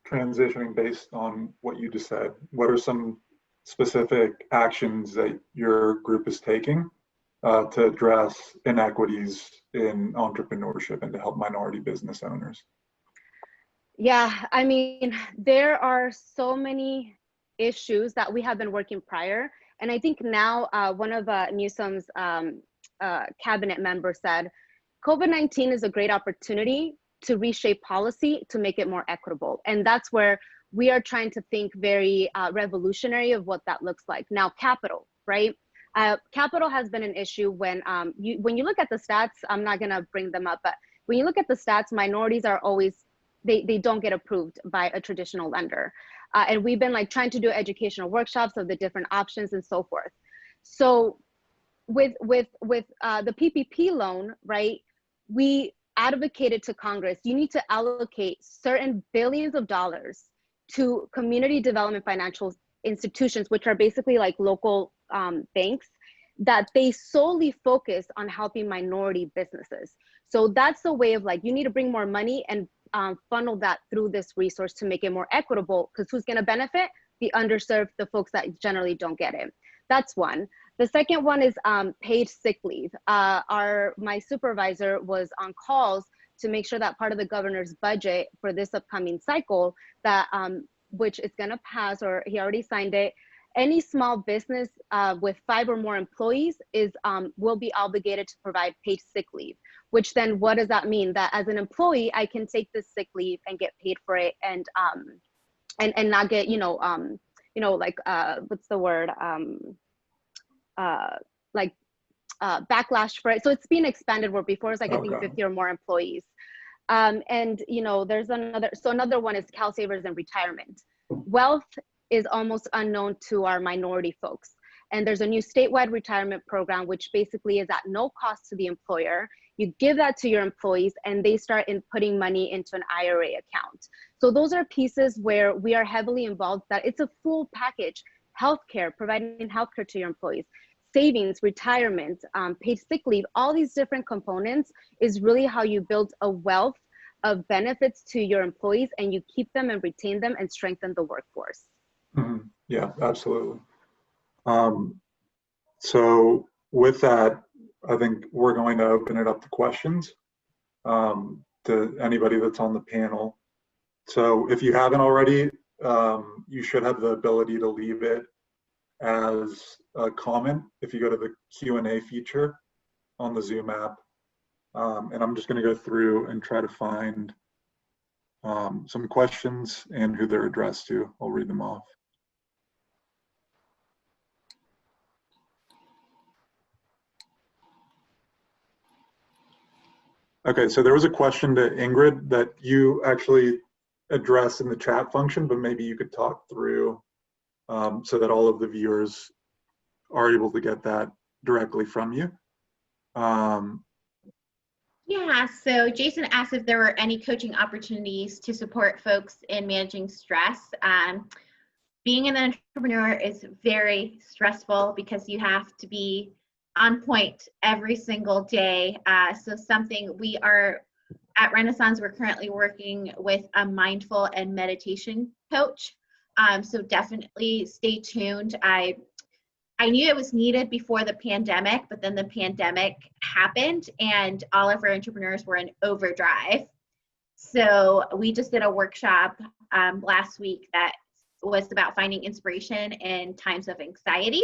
transitioning based on what you just said, what are some specific actions that your group is taking to address inequities in entrepreneurship and to help minority business owners? Yeah, I mean, there are so many issues that we have been working prior. And I think now one of Newsom's cabinet members said, COVID-19 is a great opportunity to reshape policy to make it more equitable. And that's where we are trying to think very revolutionary of what that looks like. Now, capital, right? Capital has been an issue when you look at the stats. I'm not gonna bring them up, but when you look at the stats, minorities are always, they don't get approved by a traditional lender. And we've been like trying to do educational workshops of the different options and so forth. So with the PPP loan, right? We advocated to Congress, you need to allocate certain billions of dollars to community development financial institutions, which are basically like local banks, that they solely focus on helping minority businesses. So that's the way of like, you need to bring more money and funnel that through this resource to make it more equitable, because who's gonna benefit? The underserved, the folks that generally don't get it. That's one. The second one is paid sick leave. My supervisor was on calls to make sure that part of the governor's budget for this upcoming cycle, that which is gonna pass, or he already signed it, any small business with 5 or more employees will be obligated to provide paid sick leave. Which then, what does that mean? That as an employee, I can take this sick leave and get paid for it, and not get like what's the word, backlash for it. So it's being expanded, where before it's like, I think 50 or more employees. And there's another one is Cal Savers and retirement. Wealth is almost unknown to our minority folks. And there's a new statewide retirement program, which basically is at no cost to the employer. You give that to your employees and they start putting money into an IRA account. So those are pieces where we are heavily involved, that it's a full package. Healthcare, providing healthcare to your employees, savings, retirement, paid sick leave, all these different components is really how you build a wealth of benefits to your employees, and you keep them and retain them and strengthen the workforce. Mm-hmm. Yeah, absolutely. So with that, I think we're going to open it up to questions to anybody that's on the panel. So if you haven't already, you should have the ability to leave it as a comment if you go to the Q&A feature on the Zoom app. And I'm just going to go through and try to find some questions and who they're addressed to. I'll read them off. Okay, so there was a question to Ingrid that you actually addressed in the chat function, but maybe you could talk through so that all of the viewers are able to get that directly from you. Yeah, so Jason asked if there were any coaching opportunities to support folks in managing stress. Being an entrepreneur is very stressful because you have to be on point every single day. So something we are at Renaissance, we're currently working with a mindful and meditation coach. So definitely stay tuned. I knew it was needed before the pandemic, but then the pandemic happened and all of our entrepreneurs were in overdrive. So we just did a workshop last week that was about finding inspiration in times of anxiety.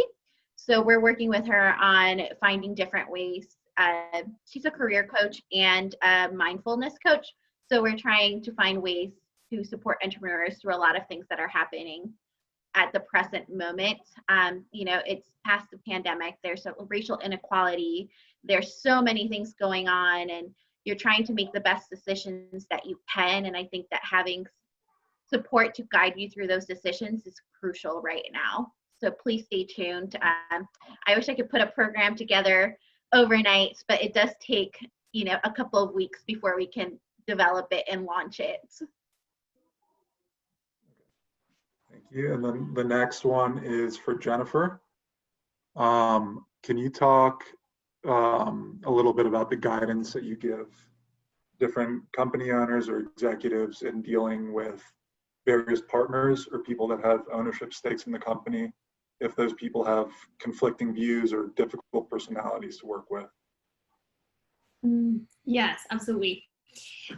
So we're working with her on finding different ways. She's a career coach and a mindfulness coach. So we're trying to find ways to support entrepreneurs through a lot of things that are happening at the present moment. You know, it's past the pandemic. There's a racial inequality. There's so many things going on, and you're trying to make the best decisions that you can. And I think that having support to guide you through those decisions is crucial right now. So please stay tuned. I wish I could put a program together overnight, but it does take, you know, a couple of weeks before we can develop it and launch it. Thank you. And then the next one is for Jennifer. Can you talk a little bit about the guidance that you give different company owners or executives in dealing with various partners or people that have ownership stakes in the company, if those people have conflicting views or difficult personalities to work with? Yes, absolutely.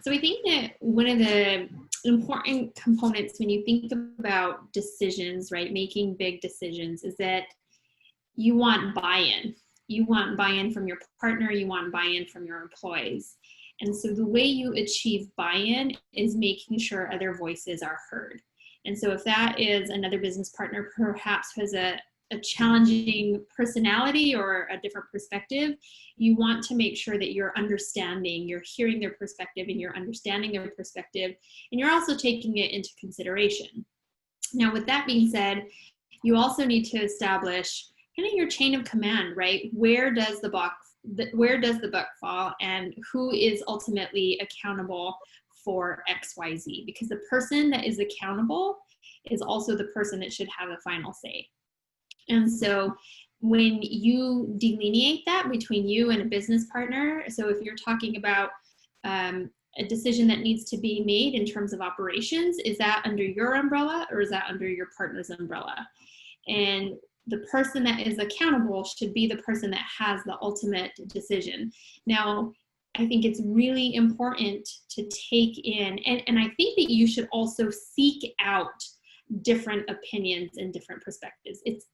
So I think that one of the important components when you think about decisions, right, making big decisions, is that you want buy-in. You want buy-in from your partner, you want buy-in from your employees. And so the way you achieve buy-in is making sure other voices are heard. And so if that is another business partner perhaps has a challenging personality or a different perspective, you want to make sure that you're understanding, you're hearing their perspective and you're understanding their perspective, and you're also taking it into consideration. Now, with that being said, you also need to establish kind of your chain of command, right? Where does the buck fall, and who is ultimately accountable for XYZ? Because the person that is accountable is also the person that should have the final say. And so when you delineate that between you and a business partner, so if you're talking about a decision that needs to be made in terms of operations, is that under your umbrella or is that under your partner's umbrella? And the person that is accountable should be the person that has the ultimate decision. Now, I think it's really important to take in, and I think that you should also seek out different opinions and different perspectives. It's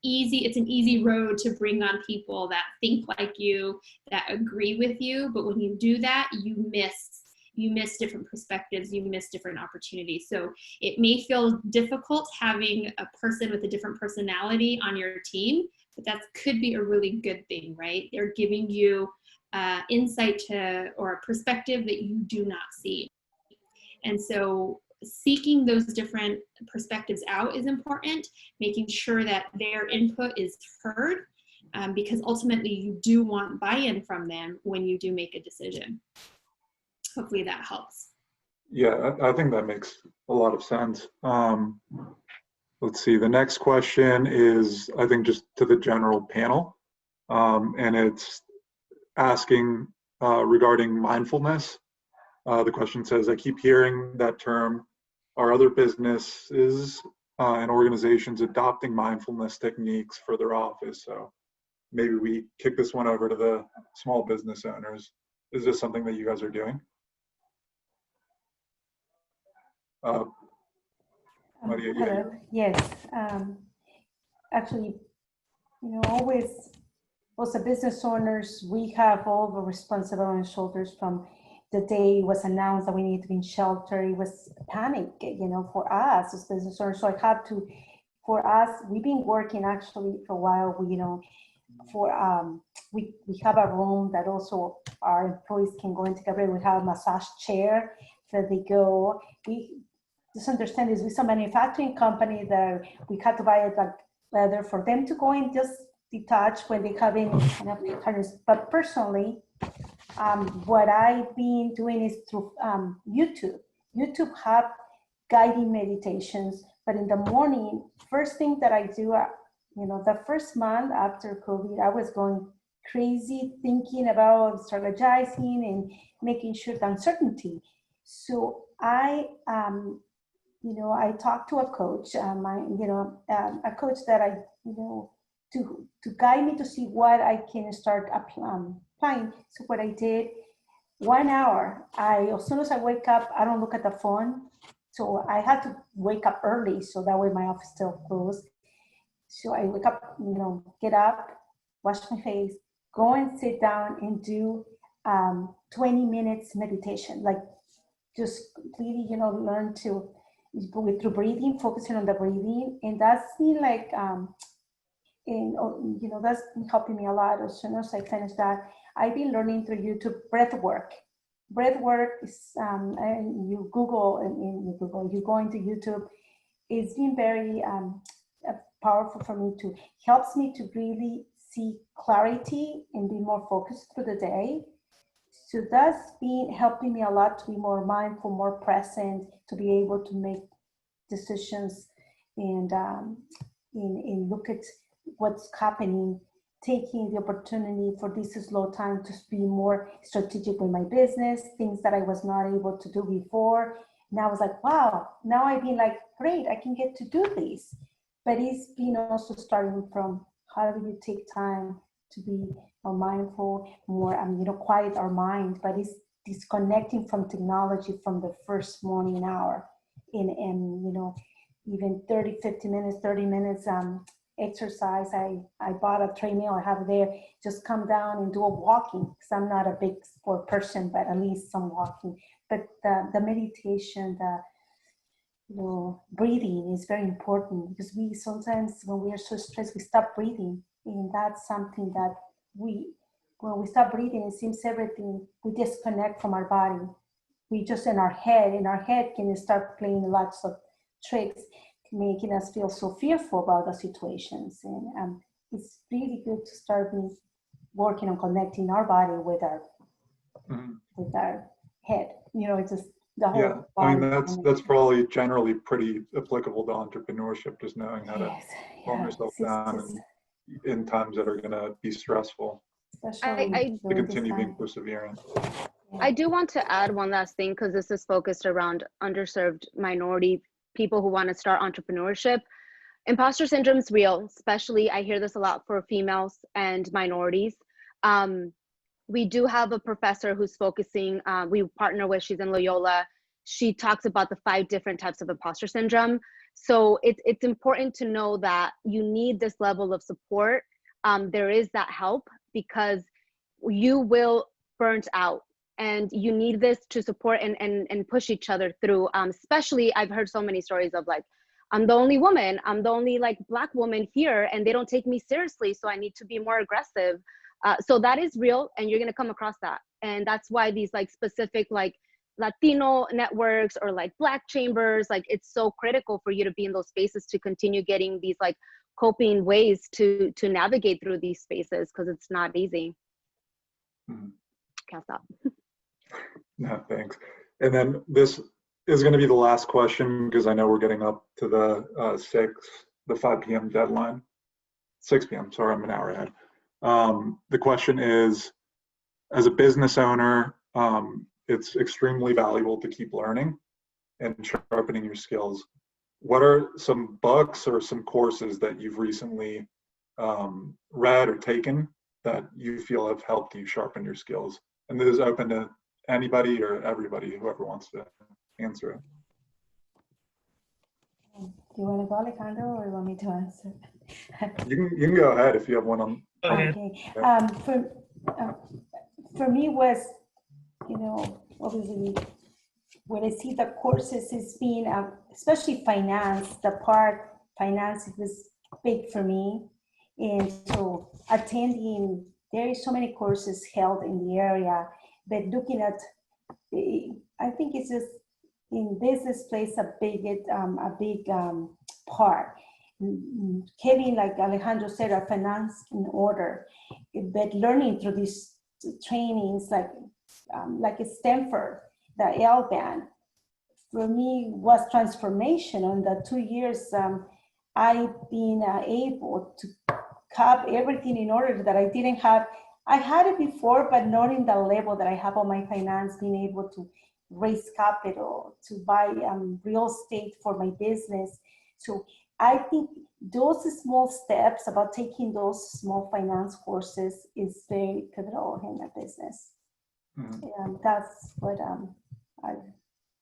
an easy road to bring on people that think like you, that agree with you, but when you do that, you miss different perspectives, you miss different opportunities. So it may feel difficult having a person with a different personality on your team, but that could be a really good thing, right? They're giving you insight to, or a perspective that you do not see. And so seeking those different perspectives out is important, making sure that their input is heard, because ultimately you do want buy-in from them when you do make a decision. Hopefully that helps. Yeah, I think that makes a lot of sense. Let's see, the next question is, I think, just to the general panel, and it's asking regarding mindfulness. The question says, I keep hearing that term. Are other businesses and organizations adopting mindfulness techniques for their office? So maybe we kick this one over to the small business owners. Is this something that you guys are doing? Maria, Hello. Yes. Actually, always, as a business owners, we have all the responsibility on shoulders. From the day it was announced that we need to be in shelter, it was panic, for us as business owners. So I have to, for us, we've been working actually for a while. We have a room that also our employees can go in together. We have a massage chair that they go. We just understand this with a manufacturing company that we had to buy it like leather for them to go and just detach when they have any kind of harness. But personally, what I've been doing is through YouTube. YouTube have guiding meditations, but in the morning, first thing that I do, the first month after COVID, I was going crazy thinking about strategizing and making sure the uncertainty. So I talked to a coach, a coach that I, to guide me to see what I can start applying. So what I did, 1 hour, as soon as I wake up, I don't look at the phone. So I had to wake up early, so that way my office still closed. So I wake up, get up, wash my face, go and sit down and do 20 minutes meditation, like just completely, learn to, through breathing, focusing on the breathing. And that's been like, that's been helping me a lot. As soon as I finish that, I've been learning through YouTube breath work. Breath work is, and you Google, and you go into YouTube. It's been very powerful for me to, helps me to really see clarity and be more focused through the day. So that's been helping me a lot to be more mindful, more present, to be able to make decisions and look at what's happening, taking the opportunity for this slow time to be more strategic with my business, things that I was not able to do before. And I was like, wow, now I've been like, great, I can get to do this. But it's been also starting from how do you take time to be more mindful, more, quiet our mind, but it's disconnecting from technology from the first morning hour. And even 30 minutes exercise. I bought a treadmill, I have it there, just come down and do a walking, because I'm not a big sport person, but at least some walking. But the meditation, breathing is very important, because we sometimes, when we are so stressed, we stop breathing. And that's something that when we stop breathing, it seems everything, we disconnect from our body. We just in our head can start playing lots of tricks, making us feel so fearful about the situations. And it's really good to start working on connecting our body with our head. It's just the whole body. I mean, that's probably generally pretty applicable to entrepreneurship, just knowing how to calm yourself down in times that are going to be stressful. Especially to continue being perseverant. I do want to add one last thing, because this is focused around underserved minority people who want to start entrepreneurship. Imposter syndrome is real, especially I hear this a lot for females and minorities. We do have a professor who's focusing, we partner with, she's in Loyola. She talks about the 5 different types of imposter syndrome. So it's important to know that you need this level of support. There is that help, because you will burn out, and you need this to support and push each other through. Especially, I've heard so many stories of like, I'm the only woman, I'm the only like Black woman here, and they don't take me seriously, so I need to be more aggressive. So that is real, and you're gonna come across that. And that's why these like specific like Latino networks or like Black chambers, like it's so critical for you to be in those spaces to continue getting these like coping ways to navigate through these spaces, because it's not easy. Can't stop. No, thanks. And then this is going to be the last question, because I know we're getting up to the 5 p.m. deadline. 6 p.m. Sorry, I'm an hour ahead. The question is, as a business owner, it's extremely valuable to keep learning and sharpening your skills. What are some books or some courses that you've recently read or taken that you feel have helped you sharpen your skills? And this is open to anybody or everybody, whoever wants to answer it. Do you want to go, Alejandro, or you want me to answer? You can go ahead if you have one on. Okay. For me was, obviously, when I see the courses, it's been, especially finance, finance was big for me. And so attending, there is so many courses held in the area, but looking at, I think it's just, in business plays a big part. Having, like Alejandro said, our finance in order, but learning through these trainings, like at Stanford, the LBAN, for me was transformation. In the 2 years, I've been able to have everything in order that I didn't have I had it before, but not in the level that I have on my finance, being able to raise capital, to buy real estate for my business. So I think those small steps about taking those small finance courses is very pivotal in my business. And that's what I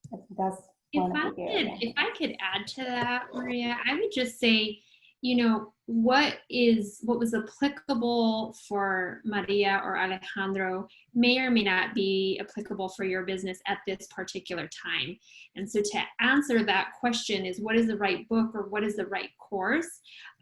think that's one of the areas. If I could add to that, Maria, I would just say, you know, what was applicable for Maria or Alejandro may or may not be applicable for your business at this particular time. And so to answer that question is, what is the right book or what is the right course?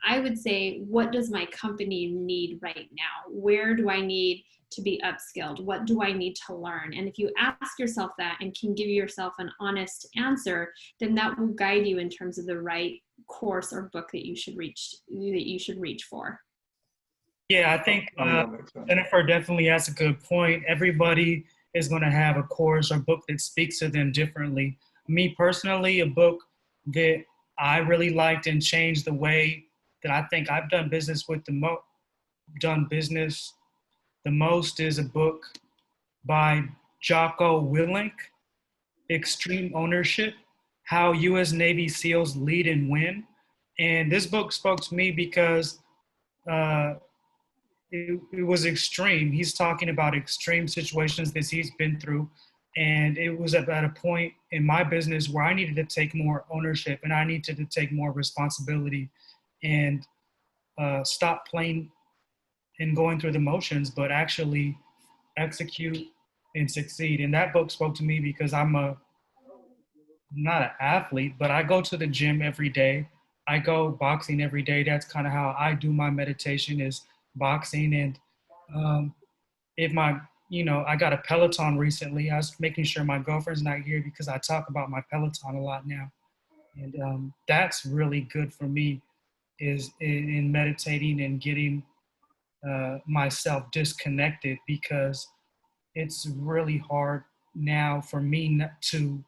I would say, what does my company need right now? Where do I need to be upskilled? What do I need to learn? And if you ask yourself that and can give yourself an honest answer, then that will guide you in terms of the right course or book that you should reach for. Yeah, I think Jennifer definitely has a good point. Everybody is going to have a course or book that speaks to them differently. Me personally, a book that I really liked and changed the way that I think I've done business with the most is a book by Jocko Willink, Extreme Ownership, How U.S. Navy SEALs Lead and Win. And this book spoke to me because it was extreme. He's talking about extreme situations that he's been through. And it was at a point in my business where I needed to take more ownership and I needed to take more responsibility and stop playing and going through the motions, but actually execute and succeed. And that book spoke to me because I'm not an athlete, but I go to the gym every day. I go boxing every day. That's kind of how I do my meditation, is boxing. And I got a Peloton recently. I was making sure my girlfriend's not here because I talk about my Peloton a lot now. And that's really good for me, is in meditating and getting myself disconnected, because it's really hard now for me not to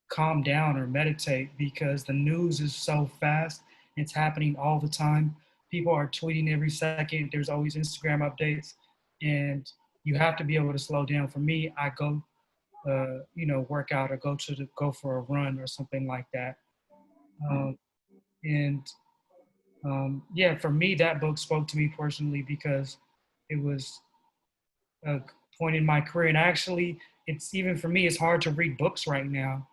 calm down or meditate, because the news is so fast. It's happening all the time. People are tweeting every second. There's always Instagram updates, and you have to be able to slow down. For me, I go, work out or go for a run or something like that. For me, that book spoke to me personally because it was a point in my career. And actually, it's even for me, it's hard to read books right now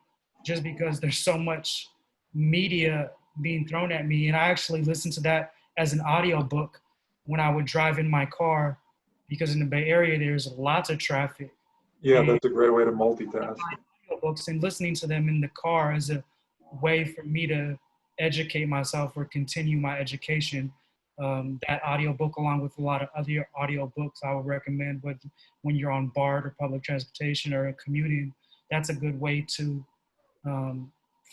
just because there's so much media being thrown at me. And I actually listened to that as an audio book when I would drive in my car, because in the Bay Area, there's lots of traffic. Yeah, that's a great way to multitask. Books and listening to them in the car is a way for me to educate myself or continue my education. That audiobook, along with a lot of other audiobooks, I would recommend when you're on BART or public transportation or commuting. That's a good way to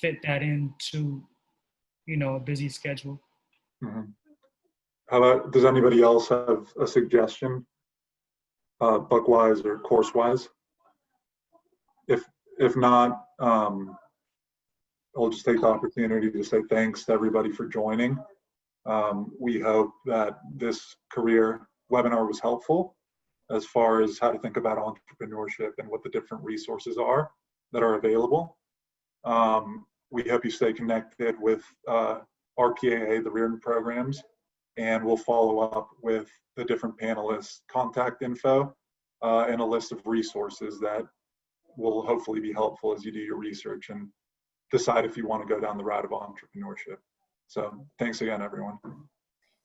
fit that into, a busy schedule. Mm-hmm. How about, does anybody else have a suggestion, book-wise or course-wise? If not, I'll just take the opportunity to say thanks to everybody for joining. We hope that this career webinar was helpful as far as how to think about entrepreneurship and what the different resources are that are available. We hope you stay connected with RPAA, the Reardon programs, and we'll follow up with the different panelists' contact info and a list of resources that will hopefully be helpful as you do your research and decide if you want to go down the route of entrepreneurship. So thanks again, everyone.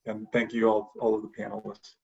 And thank you all of the panelists.